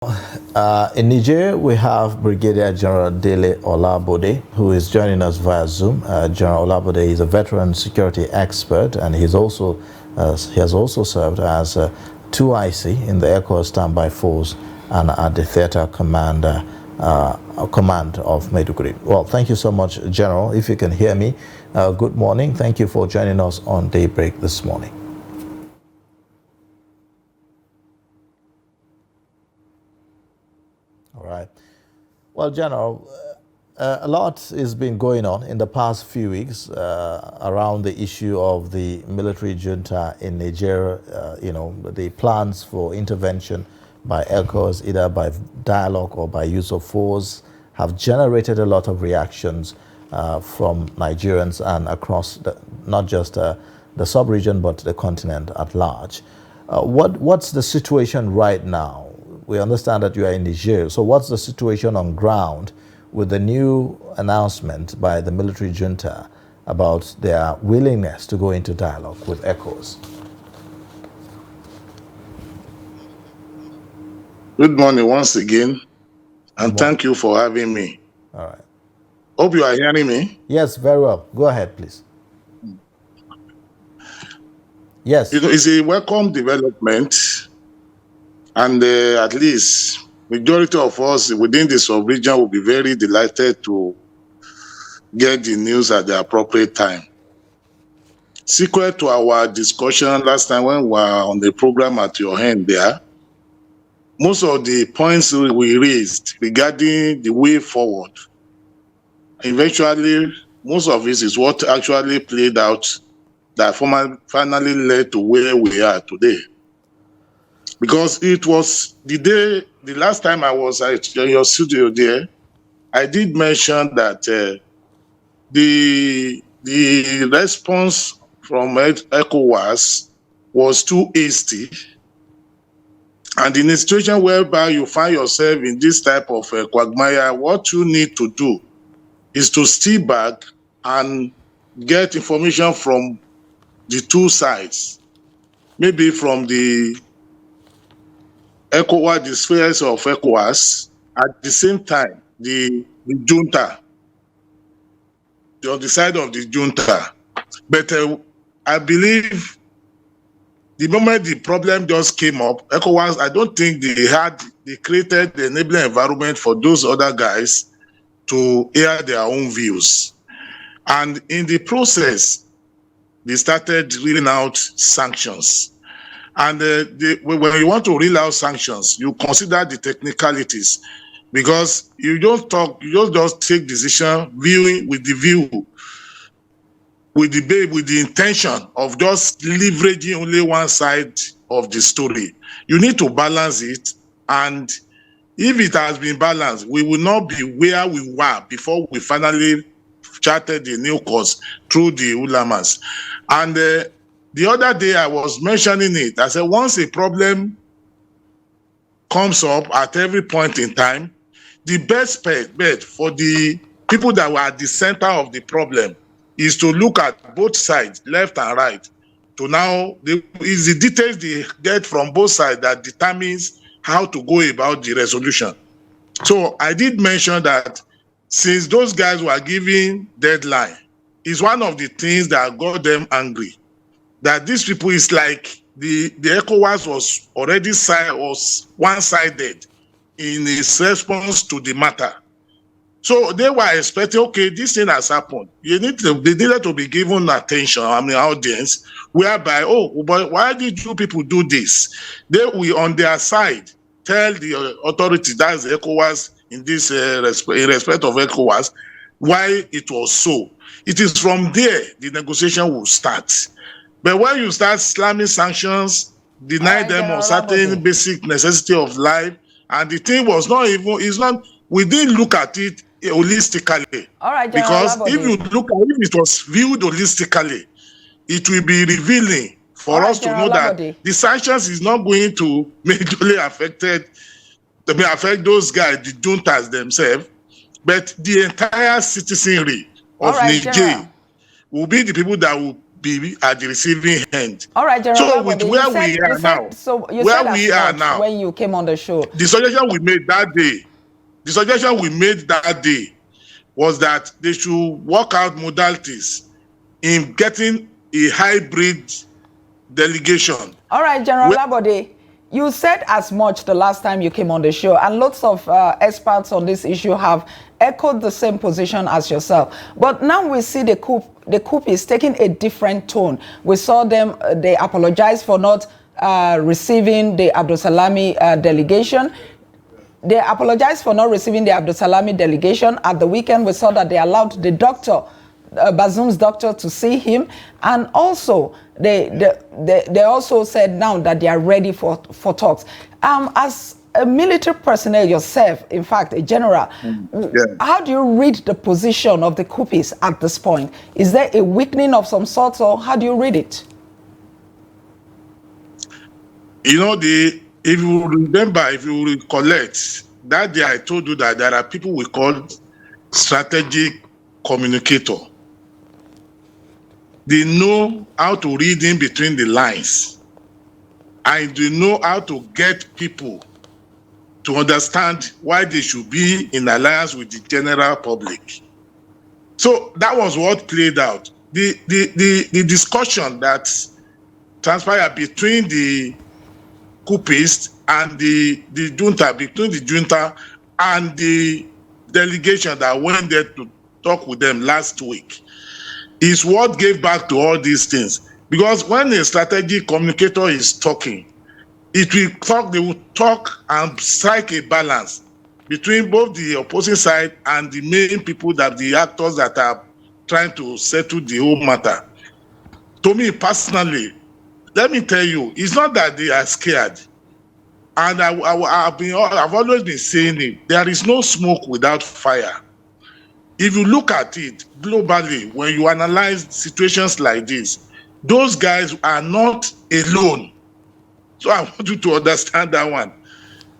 In Nigeria, we have Brigadier General Dele Olabode, who is joining us via Zoom. General Olabode is a veteran security expert, and he has also served as 2IC in the Air Corps Standby Force and at the Theater Command of Maiduguri. Well, thank you so much, General. If you can hear me, good morning. Thank you for joining us on Daybreak this morning. All right. Well, General, a lot has been going on in the past few weeks around the issue of the military junta in Nigeria, the plans for intervention by ECOWAS, either by dialogue or by use of force, have generated a lot of reactions from Nigerians and across not just the sub-region, but the continent at large. What's the situation right now? We understand that you are in Niger. So what's the situation on ground with the new announcement by the military junta about their willingness to go into dialogue with ECOWAS? Good morning once again, and thank you for having me. All right. Hope you are hearing me. Yes, very well. Go ahead, please. Yes. It's a welcome development, and at least majority of us within the sub-region will be very delighted to get the news at the appropriate time. Secret to our discussion last time when we were on the program at your hand there, most of the points we raised regarding the way forward, eventually, most of this is what actually played out that finally led to where we are today. Because it was the last time I was at your studio there, I did mention that the response from ECOWAS was too hasty. And in a situation whereby you find yourself in this type of quagmire, what you need to do is to step back and get information from the two sides. Maybe from the ECOWAS, the spheres of ECOWAS, at the same time, the junta, on the side of the junta. But I believe the moment the problem just came up, ECOWAS, I don't think they created the enabling environment for those other guys to air their own views. And in the process, they started reeling out sanctions. And when you want to reel out sanctions, you consider the technicalities, because you don't just take decision with the intention of just leveraging only one side of the story. You need to balance it, and if it has been balanced, we will not be where we were before we finally charted the new course through the ulamas. And the other day I was mentioning it. I said, once a problem comes up at every point in time, the best bet for the people that were at the center of the problem is to look at both sides, left and right. To now, it's the details they get from both sides that determines how to go about the resolution. So I did mention that since those guys were giving deadline, it's one of the things that got them angry. That these people is like the ECOWAS was already one-sided in its response to the matter. So they were expecting, okay, this thing has happened. They needed to be given attention, audience, whereby, oh, but why did you people do this? They will, on their side, tell the authorities, that's the ECOWAS, in this in respect of ECOWAS, why it was so. It is from there the negotiation will start. But when you start slamming sanctions, deny them of certain basic necessity of life, and the thing was we didn't look at it holistically. All right, because if it was viewed holistically, it will be revealing for us to know that the sanctions is not going to majorly affect those guys, the juntas themselves, but the entire citizenry of Niger will be the people that will be at the receiving end. All right, General So with Labode, where we are now, you said as much now, when you came on the show. the suggestion we made that day, was that they should work out modalities in getting a hybrid delegation. All right, General Labode, you said as much the last time you came on the show, and lots of experts on this issue have echoed the same position as yourself. But now we see the COUP is taking a different tone. We saw them, they apologized for not receiving the Abdulsalami delegation. They apologized for not receiving the Abdulsalami delegation. At the weekend, we saw that they allowed the doctor, Bazoum's doctor, to see him. And also, they also said now that they are ready for talks. As a military personnel yourself, in fact, a general, how do you read the position of the COUPists at this point? Is there a weakening of some sort, or how do you read it? You know, if you remember, if you recollect, that day I told you that there are people we call strategic communicator. They know how to read in between the lines, and they know how to get people to understand why they should be in alliance with the general public. So that was what played out. The discussion that transpired between the COUPists and the junta, between the junta and the delegation that went there to talk with them last week, is what gave back to all these things. Because when a strategic communicator is talking, they will talk and strike a balance between both the opposing side and the main people, that the actors that are trying to settle the whole matter. To me personally, let me tell you, it's not that they are scared. And I've always been saying it, there is no smoke without fire. If you look at it globally, when you analyze situations like this, those guys are not alone. So I want you to understand that one.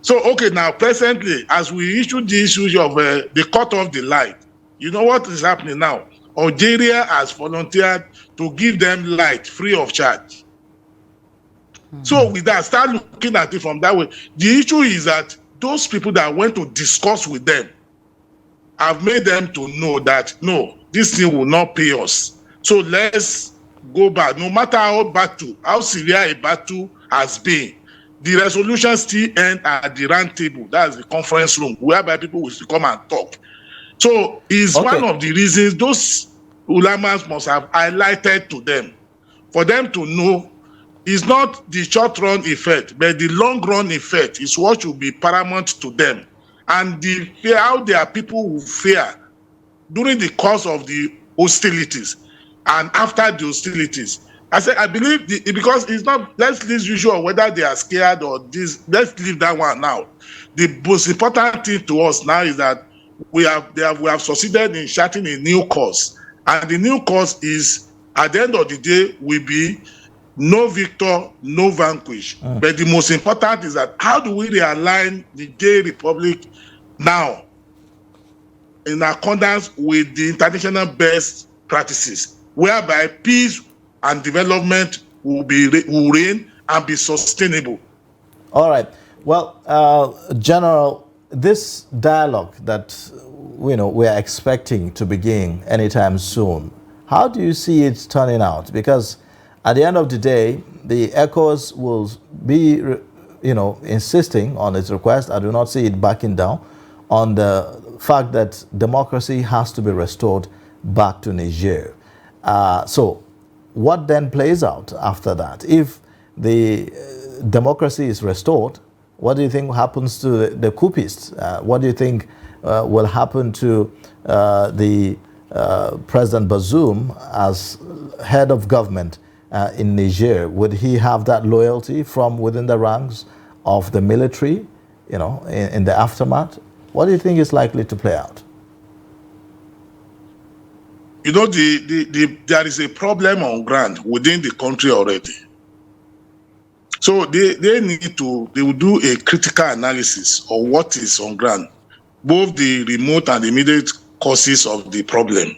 So, okay, now presently, as we issue the issues of the cut off the light, you know what is happening now? Algeria has volunteered to give them light free of charge. So with that, start looking at it from that way. The issue is that those people that went to discuss with them have made them to know that, no, this thing will not pay us. So let's go back. No matter how severe a battle has been, the resolution still end at the round table. That's the conference room, whereby people will come and talk. So it's one of the reasons those ulamas must have highlighted to them, for them to know it's not the short-run effect, but the long-run effect is what should be paramount to them. And how their people will fare during the course of the hostilities and after the hostilities. I believe, because it's not, let's leave the issue of whether they are scared or this, let's leave that one now. The most important thing to us now is that we have succeeded in charting a new course. And the new course is, at the end of the day, will be no victor, no vanquish. But the most important is that how do we realign the Gay Republic now in accordance with the international best practices, whereby peace and development will reign and be sustainable. All right. Well, General, this dialogue that we are expecting to begin anytime soon, how do you see it turning out? Because at the end of the day, the ECOWAS will be, insisting on its request. I do not see it backing down on the fact that democracy has to be restored back to Niger. So what then plays out after that? If the democracy is restored, what do you think happens to the COUPists? What do you think will happen to the President Bazoum as head of government in Niger? Would he have that loyalty from within the ranks of the military, in the aftermath? What do you think is likely to play out? There is a problem on ground within the country already. So they will do a critical analysis of what is on ground, both the remote and immediate causes of the problem.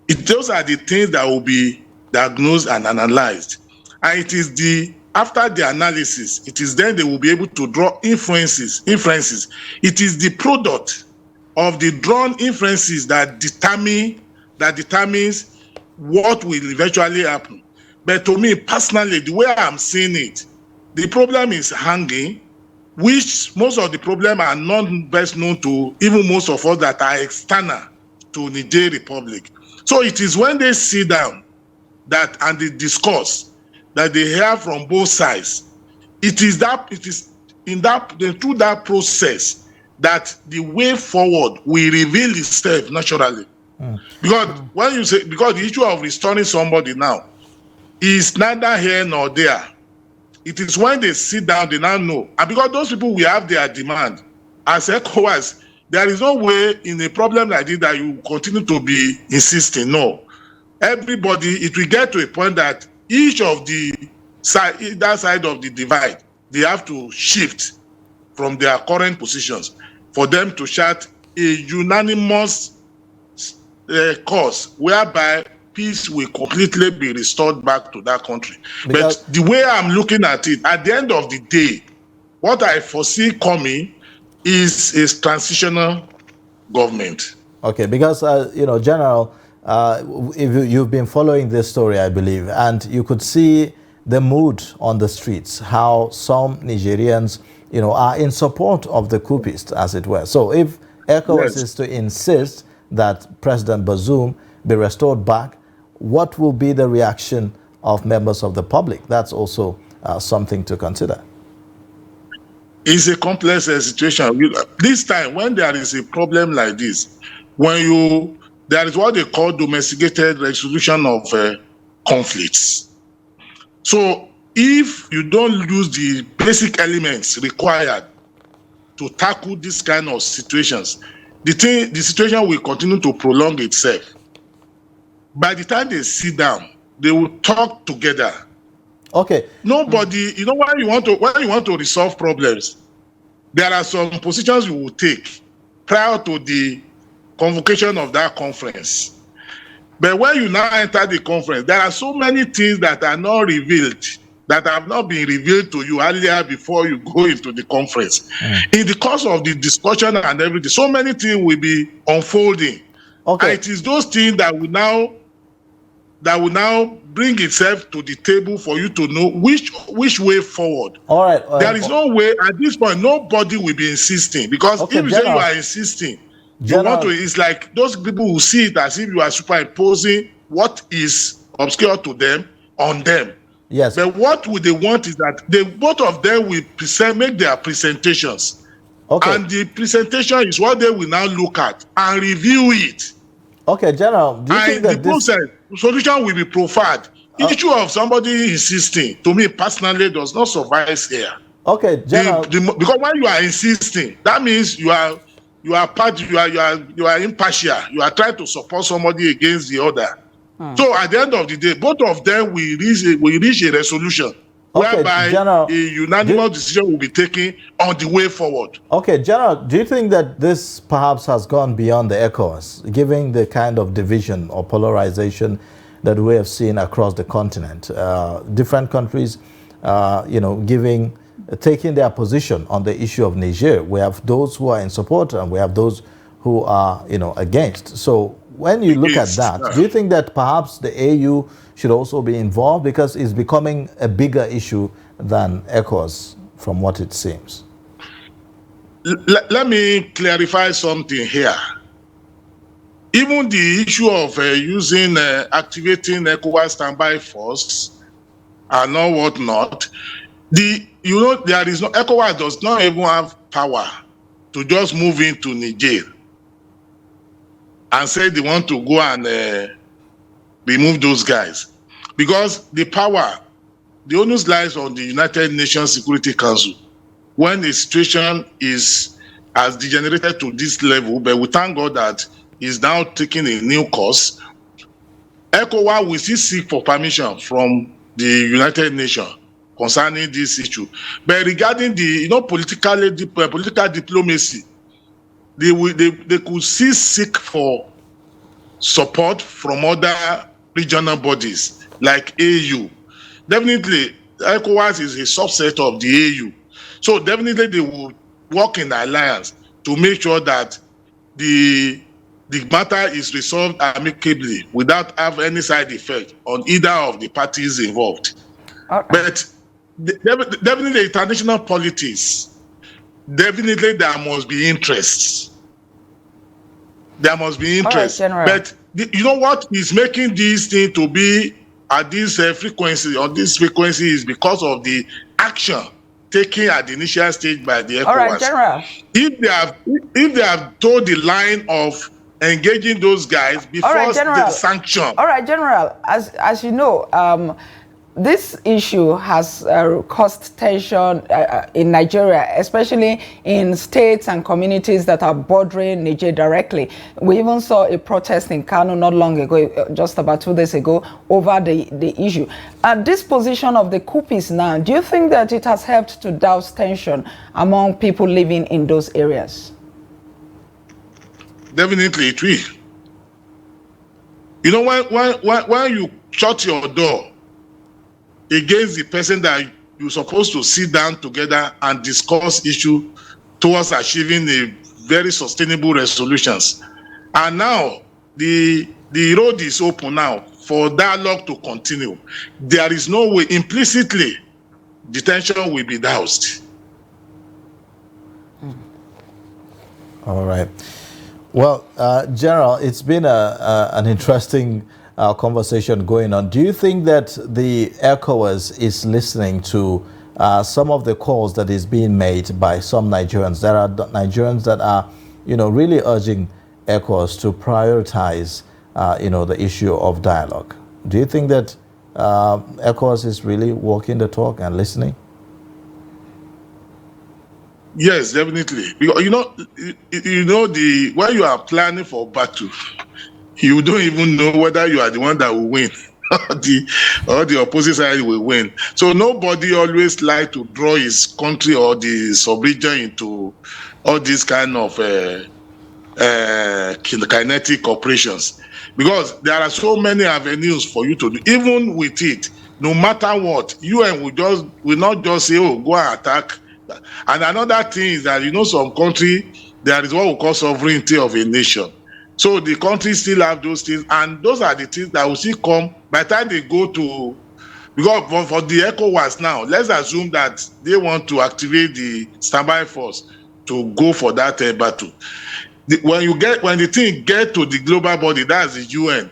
Those are the things that will be diagnosed and analyzed. And it is after the analysis, it is then they will be able to draw inferences. It is the product of the drawn inferences that determines what will eventually happen. But to me personally, the way I'm seeing it, the problem is hanging, which most of the problem are not best known to even most of us that are external to Niger Republic. So it is when they sit down and they discuss that they hear from both sides. It is through that process that the way forward will reveal itself naturally. Because because the issue of restoring somebody now is neither here nor there. It is when they sit down, they now know. And because those people will have their demand, as ECOWAS, there is no way in a problem like this that you continue to be insisting. No. Everybody, it will get to a point that each of that side of the divide, they have to shift from their current positions for them to chart a unanimous course whereby peace will completely be restored back to that country. But the way I'm looking at it, at the end of the day, what I foresee coming is a transitional government. Okay, because, General, if you've been following this story, I believe, and you could see the mood on the streets, how some Nigerians, are in support of the coupists, as it were. So if ECOWAS is to insist that President Bazoum be restored back, what will be the reaction of members of the public? That's also something to consider. It's a complex situation. This time, when there is a problem like this, there is what they call domesticated resolution of conflicts. So if you don't use the basic elements required to tackle this kind of situations, the situation will continue to prolong itself. By the time they sit down, they will talk together. Okay. Nobody, when you want to resolve problems, there are some positions you will take prior to the convocation of that conference. But when you now enter the conference, there are so many things that are not revealed, that have not been revealed to you earlier before you go into the conference. In the course of the discussion and everything, so many things will be unfolding. Okay. And it is those things that will now bring itself to the table for you to know which way forward. All right. There is no way at this point. Nobody will be insisting, because if you say you are insisting, it's like those people who see it as if you are superimposing what is obscure to them on them. Yes. But what would they want is that both of them will make their presentations. Okay. And the presentation is what they will now look at and review it. Okay, General, do you think that the solution will be proffered? Issue of somebody insisting, to me personally, does not suffice here. Okay, General. Because when you are insisting, that means you are impartial. You are trying to support somebody against the other. So at the end of the day, both of them will reach a resolution, whereby General, a unanimous decision will be taken on the way forward. Okay, General, do you think that this perhaps has gone beyond the ECOWAS, given the kind of division or polarization that we have seen across the continent? Different countries, taking their position on the issue of Niger. We have those who are in support and we have those who are, against. So when you look at that, do you think that perhaps the AU should also be involved, because it's becoming a bigger issue than ECOWAS from what it seems? Let me clarify something here. Even the issue of activating ECOWAS standby force and all whatnot, there is no, ECOWAS does not even have power to just move into Niger and say they want to go and remove those guys, because the onus lies on the United Nations Security Council. When the situation has degenerated to this level, but we thank God that is now taking a new course, ECOWAS will still seek for permission from the United Nations concerning this issue. But regarding the political diplomacy, they could still seek for support from other regional bodies like AU. Definitely, ECOWAS is a subset of the AU. So definitely they will work in alliance to make sure that the matter is resolved amicably without have any side effect on either of the parties involved. All right. But definitely international politics, definitely there must be interests. There must be interest. General. But you know what is making this thing to be at this frequency, on this frequency, is because of the action taken at the initial stage by the ECOWAS. All right, General. If they have told the line of engaging those guys before the sanction. All right, General. As you know, this issue has caused tension in Nigeria, especially in states and communities that are bordering Niger directly. We even saw a protest in Kano not long ago, just about 2 days ago, over the issue. This position of the COUPs now, do you think that it has helped to douse tension among people living in those areas? Definitely it will. You know, when you shut your door against the person that you're supposed to sit down together and discuss issue towards achieving a very sustainable resolutions. And now the road is open now for dialogue to continue. There is no way, implicitly, the tension will be doused. All right. Well, General, it's been an interesting conversation going on. Do you think that the ECOWAS is listening to some of the calls that is being made by some Nigerians? There are Nigerians that are, really urging ECOWAS to prioritize, the issue of dialogue. Do you think that ECOWAS is really walking the talk and listening? Yes, definitely. Because when you are planning for battle, you don't even know whether you are the one that will win or the opposite side will win. So nobody always like to draw his country or the sub-region into all these kind of kinetic operations, because there are so many avenues for you to do. Even with it, no matter what, UN will not just say, "Oh, go and attack." And another thing is that some country, there is what we call sovereignty of a nation. So the countries still have those things, and those are the things that will still come by the time they go to, because for the ECOWAS now, let's assume that they want to activate the standby force to go for that battle. When the thing get to the global body, that's the UN,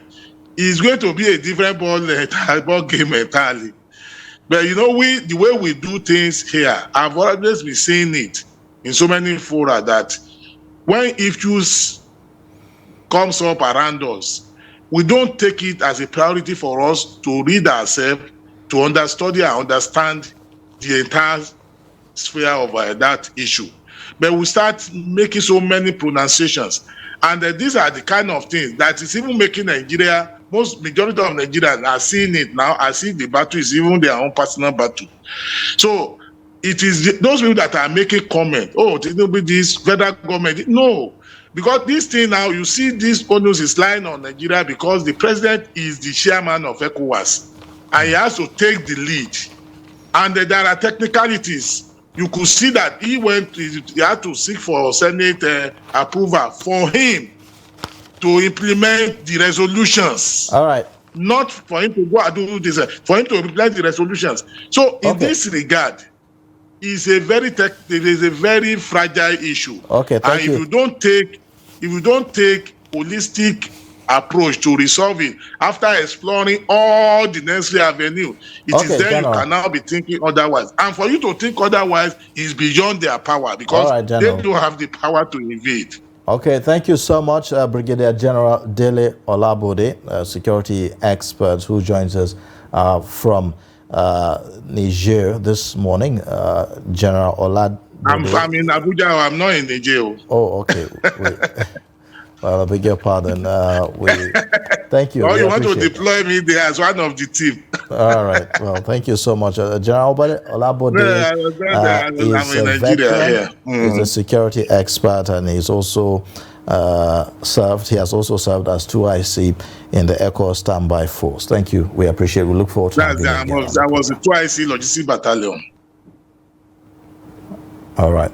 it's going to be a different ball game entirely. But the way we do things here, I've always been saying it in so many fora that when issues comes up around us, we don't take it as a priority for us to read ourselves, to understudy and understand the entire sphere of that issue. But we start making so many pronunciations, and these are the kind of things that is even making Nigeria, majority of Nigerians are seeing it now, as if the battle is even their own personal battle. So it is those people that are making comment, "Oh, it will be this federal government." No, because this thing now, you see this onus is lying on Nigeria because the president is the chairman of ECOWAS and he has to take the lead. And there are technicalities. You could see that he had to seek for Senate approval for him to implement the resolutions. All right. Not for him to go and do this, for him to implement the resolutions. So in this regard, it's a very fragile issue. Okay, thank you. And if you don't take holistic approach to resolve it after exploring all the necessary avenue, it is then General, you can now be thinking otherwise. And for you to think otherwise is beyond their power, because they don't have the power to invade. Okay, thank you so much, Brigadier General Dele Olabode, security expert who joins us from Niger this morning. General Olabode. I'm in Abuja. I'm not in Niger. Oh, okay. Well, I beg your pardon. Thank you. You want to deploy me there as one of the team. All right. Well, thank you so much. General Olabode is a veteran, he's a security expert, and he's also served. He has also served as 2IC in the ECHO Standby Force. Thank you. We appreciate it. We look forward to having you again. I was a 2IC Logistic Battalion. All right.